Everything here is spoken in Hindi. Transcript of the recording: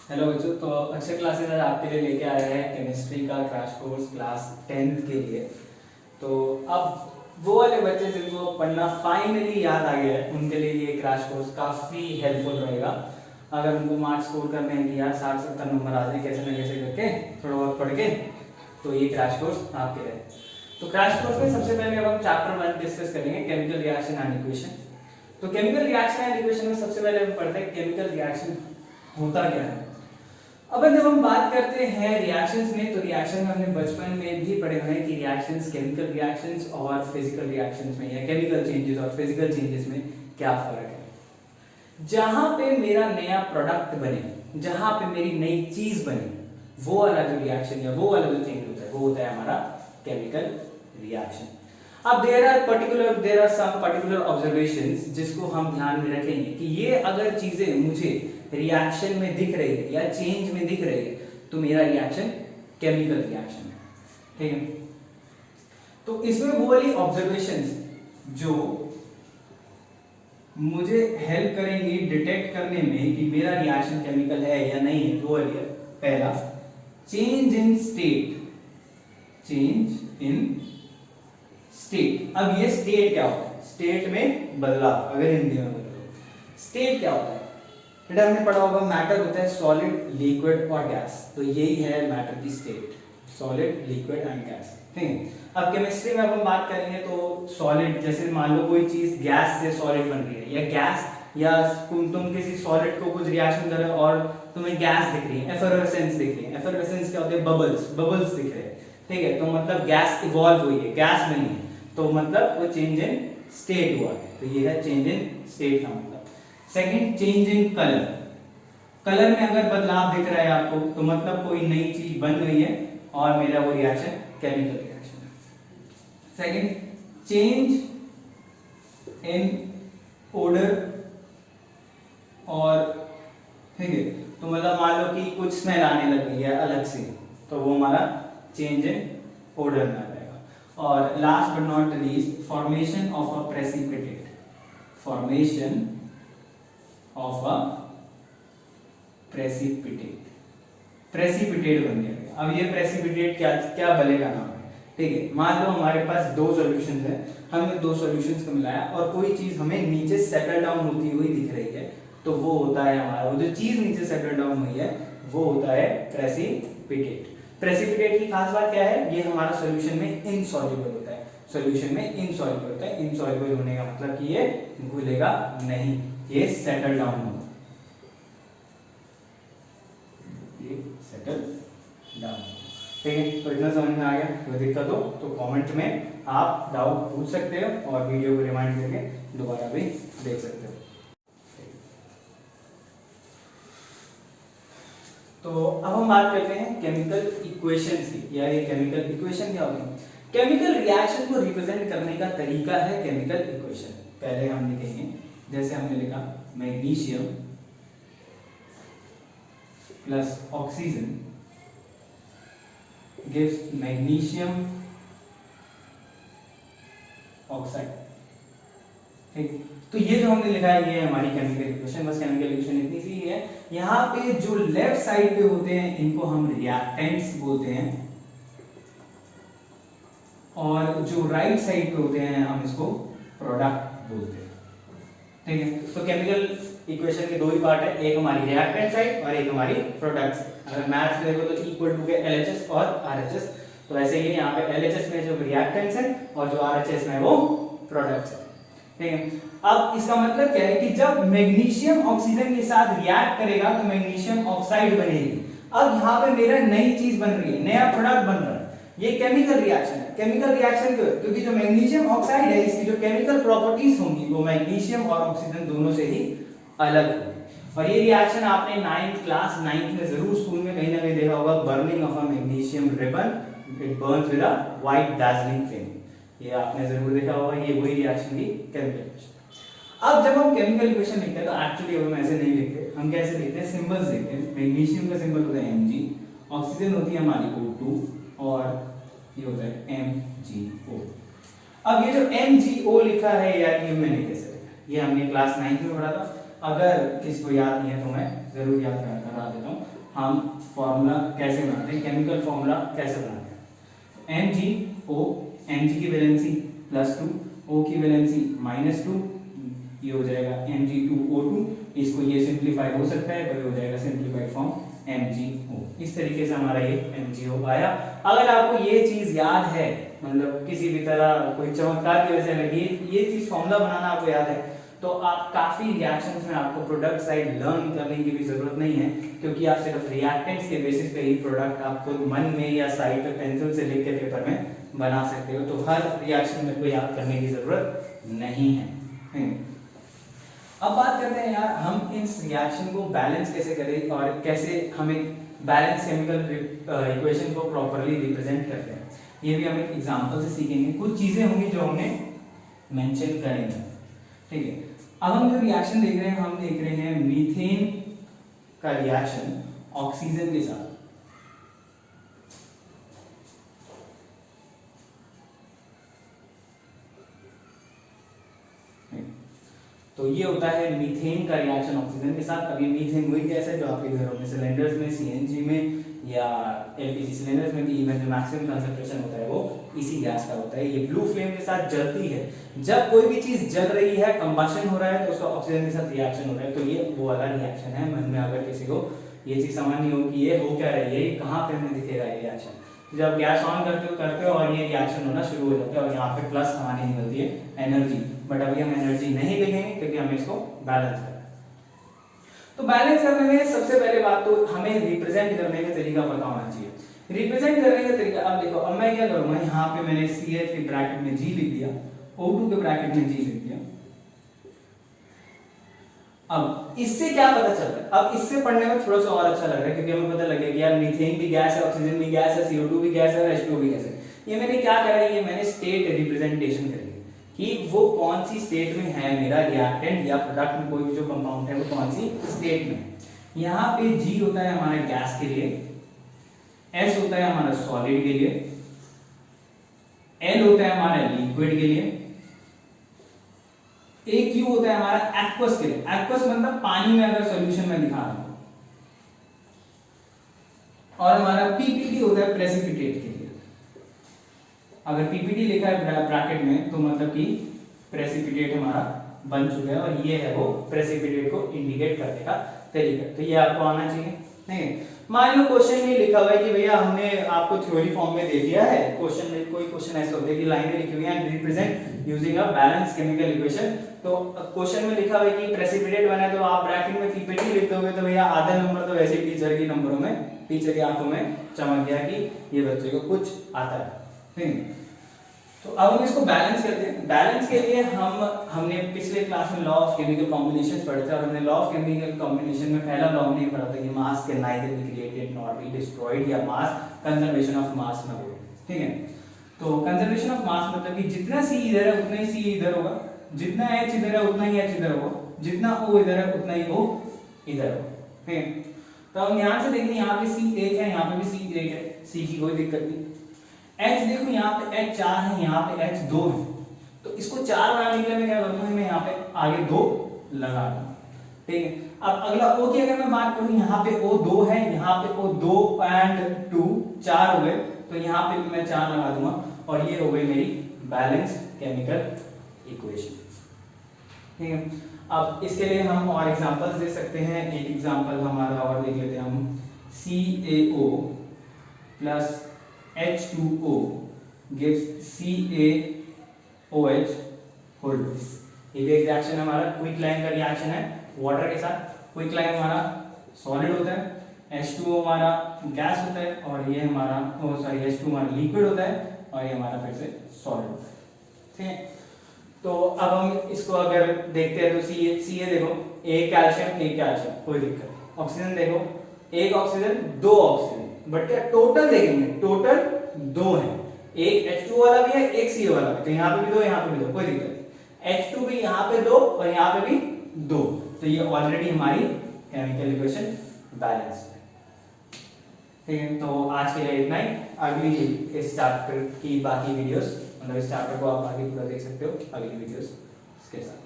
हेलो बच्चों, तो अक्षर क्लासेस आज आपके लिए लेके आया है केमिस्ट्री का क्रैश कोर्स क्लास 10th के लिए। तो अब वो वाले बच्चे जिनको पढ़ना फाइनली याद आ गया है उनके लिए ये क्रैश कोर्स काफ़ी हेल्पफुल रहेगा। अगर उनको मार्क्स स्कोर करने हैं कि यार 60-70 नंबर आ जाए कैसे ना कैसे करके थोड़ा बहुत पढ़ के, तो ये क्रैश कोर्स आपके लिए। तो क्रैश कोर्स में सबसे पहले अब हम चैप्टर 1 डिस्कस करेंगे, केमिकल रिएक्शन एंड इक्वेशन। तो केमिकल रिएक्शन एंड इक्वेशन में सबसे पहले हम पढ़ते हैं केमिकल रिएक्शन होता क्या है। अब जब हम बात करते हैं रिएक्शंस में, तो रिएक्शन में हमने बचपन में भी पढ़े हुए हैं कि रिएक्शंस, केमिकल रिएक्शंस और फिजिकल रिएक्शंस में या केमिकल चेंजेस और फिजिकल चेंजेस में क्या फर्क है। जहां पे मेरा नया प्रोडक्ट बने, जहां पे मेरी नई चीज बने, वो वाला जो रिएक्शन या वो वाला जो चेंज होता है वो होता है हमारा केमिकल रिएक्शन। अब there are some particular observations जिसको हम ध्यान में रखेंगे कि ये अगर चीजें मुझे रिएक्शन में दिख रही है या चेंज में दिख रही है तो मेरा रिएक्शन केमिकल रिएक्शन है। ठीक है, तो इसमें वो वाली ऑब्जर्वेशंस जो मुझे हेल्प करेंगी डिटेक्ट करने में कि मेरा रिएक्शन केमिकल है या नहीं है, वो वाली है। पहला, change in state. Change in state. अब ये स्टेट क्या होता है? स्टेट में बदलाव, अगर हिंदी में बोलो स्टेट क्या होता है? बेटा हमने पढ़ा होगा मैटर होता है सॉलिड, लिक्विड और गैस। तो यही है मैटर की state, solid, liquid and gas. ठीक है, अब केमिस्ट्री में अब हम बात करेंगे तो सॉलिड, जैसे मान लो कोई चीज गैस से सॉलिड बन रही है या गैस, या तुम किसी सॉलिड को कुछ रिएक्शन कर रहे हो और तुम्हें गैस दिख रही है, एफरवेसेंस दिख रही है। एफरवेसेंस क्या होते हैं? बबल्स, बबल्स दिख रहे हैं। ठीक है, तो मतलब गैस इवॉल्व हुई है, गैस बनी है, तो मतलब वो चेंज इन स्टेट हुआ है। तो ये है चेंज इन स्टेट का मतलब। Second, change in colour. Colour में अगर बदलाव दिख रहा है आपको तो मतलब कोई नई चीज बन गई है और मेरा वो रिएक्शन केमिकल रिएक्शन है। सेकंड, चेंज इन ओडर और, ठीक है, तो मतलब मान लो कि कुछ स्मेल आने लग गई है अलग से, तो वो हमारा चेंज इन ओडर में आ जाएगा। और last but not least, formation of a precipitate. Formation of a precipitate. Precipitate बन गया। अब ये प्रेसिपिटेट क्या क्या बनेगा नाम है। ठीक है, मान लो हमारे पास दो सॉल्यूशंस है, हमने दो सॉल्यूशंस को मिलाया और कोई चीज हमें नीचे सेटल डाउन होती हुई दिख रही है, तो वो होता है हमारा, वो जो चीज नीचे सेटल डाउन हुई है वो होता है प्रेसिपिटेट। प्रेसिपिटेट की खास बात क्या है? ये हमारा सॉल्यूशन में इनसॉल्युबल होता है। सॉल्यूशन में इनसॉल्युबल होता है। इनसॉल्युबल होने का मतलब कि ये घुलेगा नहीं, ये सेटल डाउन होगा, ये सेटल डाउन। ठीक है, तो इतना समझ में आ गया? कोई दिक्कत हो तो कमेंट में आप डाउट पूछ सकते हो और वीडियो को रिमाइंड करके दोबारा भी देख सकते हो। तो अब हम बात करते हैं केमिकल इक्वेशंस की। यार ये केमिकल इक्वेशन क्या होती है? केमिकल रिएक्शन को रिप्रेजेंट करने का तरीका है केमिकल इक्वेशन। पहले हम लिखेंगे, जैसे हमने लिखा magnesium plus oxygen gives magnesium oxide। ठीक, तो ये जो हमने लिखा है ये है हमारी केमिकल इक्वेशन। बस केमिकल इक्वेशन इतनी सी है। यहाँ पे जो लेफ्ट साइड पे होते हैं इनको हम रिएक्टेंट्स बोलते हैं और जो राइट साइड पे होते हैं हम इसको प्रोडक्ट बोलते हैं। ठीक है, तो केमिकल इक्वेशन के दो ही पार्ट है, एक हमारी रिएक्टेंट साइड और एक हमारी प्रोडक्ट साइड। अगर मैथ्स देखो तो इक्वल टू के LHS और RHS, तो ऐसे ही यहाँ पे LHS में जो रिएक्टेंट्स है और जो RHS में वो प्रोडक्ट्स है। ठीक है, अब इसका मतलब क्या है कि जब मैग्नीशियम ऑक्सीजन के साथ रिएक्ट करेगा तो मैग्नीशियम ऑक्साइड बनेगी। अब यहाँ पे मेरा नई चीज बन रही है, नया प्रोडक्ट बन रहा है, ये केमिकल रिएक्शन है। केमिकल रिएक्शन क्यों? क्योंकि जो मैग्नीशियम ऑक्साइड है इसकी जो केमिकल प्रॉपर्टीज होंगी वो मैग्नीशियम और ऑक्सीजन दोनों से ही अलग होगी। और ये रिएक्शन आपने 9th में जरूर स्कूल में कहीं ना कहीं देखा होगा, burning of a magnesium ribbon, it Burns with a white Darjeeling flame. ये आपने जरूर देखा होगा, ये वही रिएक्शन की केमिकल इक्वेशन। अब जब हम केमिकल इक्वेशन लिखते हैं तो एक्चुअली हम ऐसे नहीं लिखते, हम कैसे लिखते हैं? सिंबल्स लिखते हैं। मैग्नीशियम का सिंबल होता है Mg, ऑक्सीजन होती है हमारी O2 और ये होता है MgO। अब ये जो MgO लिखा है यार, ये मैंने कैसे लिखा? ये हमने क्लास 9th में पढ़ा था। अगर किसी को याद नहीं है तो मैं जरूर याद करा देता हूँ। हम फॉर्मूला कैसे बनाते हैं, केमिकल फॉर्मूला कैसे बनाते हैं। MgO, Mg की वैलेंसी +2, O की वैलेंसी -2, ये हो जाएगा Mg2O2, इसको ये सिंप्लीफाई हो सकता है तो ये हो जाएगा सिंप्लीफाइड फॉर्म MgO। इस तरीके से हमारा ये MgO आया। अगर आपको ये चीज याद है, मतलब किसी भी तरह कोई चमत्कार की वजह से लगी ये चीज फॉर्मूला बनाना आपको याद है, तो आप काफी रिएक्शंस में आपको प्रोडक्ट साइड लर्न करने की भी जरूरत नहीं है, क्योंकि आप सिर्फ रिएक्टेंट्स के बेसिस पे ही प्रोडक्ट आप खुद मन में या साइड पे पेंसिल से लिख के पेपर में बना सकते हो। तो हर रिएक्शन में कोई याद करने की जरूरत नहीं है। अब बात करते हैं यार हम इस रिएक्शन को बैलेंस कैसे करें और कैसे हम एक बैलेंस केमिकल इक्वेशन को प्रॉपर्ली रिप्रेजेंट करते हैं। ये भी हम एक एग्जांपल से सीखेंगे। कुछ चीजें होंगी जो हमने मेंशन करेंगे, ठीक है। अब हम जो रिएक्शन देख रहे हैं, हम देख रहे हैं मीथेन का रिएक्शन ऑक्सीजन के साथ। तो ये होता है मीथेन का रिएक्शन ऑक्सीजन के साथ। अब ये मीथेन वही गैस है जो आपके घरों में सिलेंडर्स में, सीएनजी में या एलपीजी सिलेंडर्स में भी इवन जो मैक्सिमम कंसंट्रेशन होता है वो इसी गैस का होता है। ये ब्लू फ्लेम के साथ जलती है। जब कोई भी चीज जल रही है, कंबशन हो रहा है, तो उसका ऑक्सीजन के साथ रिएक्शन हो रहा है। तो ये वो वाला रिएक्शन है। मन में अगर किसी को ये चीज समझ नहीं हो कि ये हो क्या रही है, कहाँ पे हमें दिखेगा ये रिएक्शन, जब गैस ऑन करते हो और ये रिएक्शन होना शुरू हो जाता है और यहाँ पे प्लस हमारी निकलती है एनर्जी। बट अभी हम एनर्जी नहीं लिखेंगे क्योंकि हमें इसको बैलेंस करना है। तो बैलेंस करने में सबसे पहले बात तो हमें रिप्रेजेंट करने का तरीका पता होना चाहिए। रिप्रेजेंट करने का तरीका, अब देखो, अब मैं क्या करूंगा, यहाँ पे मैंने CH के ब्रैकेट में G लिख दिया, O2 के ब्रैकेट में G लिख दिया। अब इससे क्या पता चल रहा है, अब इससे पढ़ने में थोड़ा सा और अच्छा लग रहा है, क्योंकि हमें पता लग गया कि यार मीथेन भी गैस है, ऑक्सीजन भी गैस है, CO2 भी गैस है और H2O भी गैस है। ये मैंने क्या करा है, ये मैंने स्टेट रिप्रेजेंटेशन करी है कि वो कौन सी स्टेट में है मेरा रिएक्टेंट या प्रोडक्ट में कोई भी जो कंपाउंड है वो कौन सी स्टेट में। यहाँ पे G होता है हमारे गैस के लिए, S होता है हमारा सॉलिड के लिए, L होता है हमारा लिक्विड के लिए, AQ होता है हमारा एक्वस के लिए। एक्वस मतलब पानी में अगर सॉल्यूशन में दिखा रहा हूं, और हमारा PPT होता है प्रेसिपिटेट के लिए। अगर PPT लिखा है ब्रैकेट में तो मतलब कि प्रेसिपिटेट हमारा बन चुका है, और ये है वो प्रेसिपिटेट को इंडिकेट करने का तरीका। तो ये आपको आना चाहिए। नहीं, मान लो क्वेश्चन में लिखा हुआ है कि भैया हमने आपको थ्योरी फॉर्म में दे दिया है, क्वेश्चन में कोई क्वेश्चन ऐसा होता है कि लाइनें लिखी हुई हैं represent using a balance chemical equation. तो क्वेश्चन में लिखा हुआ है कि प्रेसिपिटेट बना है, तो आप ब्रैकेट में PPT लिख दोगे तो भैया आधा नंबर तो वैसे टीचर की नंबरों में, टीचर की आंखों में चमक गया कि ये बच्चे को कुछ आता है। ठीक, तो अब हम इसको बैलेंस करते हैं। बैलेंस के लिए हमने पिछले क्लास में लॉ ऑफ केमिकल कॉम्बिनेशंस पढ़े थे, और हमने लॉ ऑफ केमिकल कॉम्बिनेशन में पहला लॉ हमने पढ़ा था कि मास can neither be created nor be destroyed, या मास कंजर्वेशन ऑफ मास में हो। ठीक है, तो कंजर्वेशन ऑफ मास मतलब कि जितना C इधर है उतना ही C इधर होगा, जितना H इधर है उतना ही H इधर होगा, जितना O इधर है उतना ही O इधर होगा। ठीक है, तो हम ध्यान से देखें, यहाँ पे C एक है, यहाँ पे भी C एक है, C की कोई दिक्कत नहीं। H देखो, यहाँ पे H 4 है, यहाँ पे H 2 है, तो इसको 4 बनाने के लिए मैं क्या करूंगा, मैं यहाँ पे आगे 2 लगा दूंगा। ठीक है, अब अगला O की अगर मैं बात करूं, यहाँ पे O 2 है, यहाँ पे O 2 and 2 4 हो गए, तो यहाँ पे भी मैं 4 लगा दूंगा, और ये हो गई मेरी बैलेंस केमिकल इक्वेशन। ठीक है, अब इसके लिए हम और एग्जांपल्स दे सकते हैं। एक एग्जांपल हमारा और देख लेते हैं हम, CaO plus H2O gives CaOH whole base। ये भी एक रिएक्शन हमारा क्विक लाइन का रिएक्शन है वाटर के साथ। क्विक लाइन हमारा सॉलिड होता है, H2O हमारा गैस होता है, और ये हमारा H2 हमारा लिक्विड होता है, और ये हमारा फिर से सॉलिड होता है। ठीक है, तो अब हम इसको अगर देखते हैं तो Ca देखो, एक कैल्शियम, कोई दिक्कत नहीं। ऑक्सीजन देखो, एक ऑक्सीजन 2 ऑक्सीजन, बट क्या टोटल देखेंगे, टोटल 2 है, एक H2 वाला भी है, एक Ca वाला भी, तो यहाँ पे भी 2, यहाँ पे भी 2, कोई दिक्कत नहीं। H2 भी यहाँ पे 2 और यहाँ पे भी 2, तो ये ऑलरेडी हमारी केमिकल इक्वेशन बैलेंस है। ठीक है, तो आज के लिए इतना ही। अगली इस चैप्टर की बाकी वीडियोस, मतलब इस चैप्टर को आप आगे पूरा देख सकते हो अगली वीडियोस के साथ।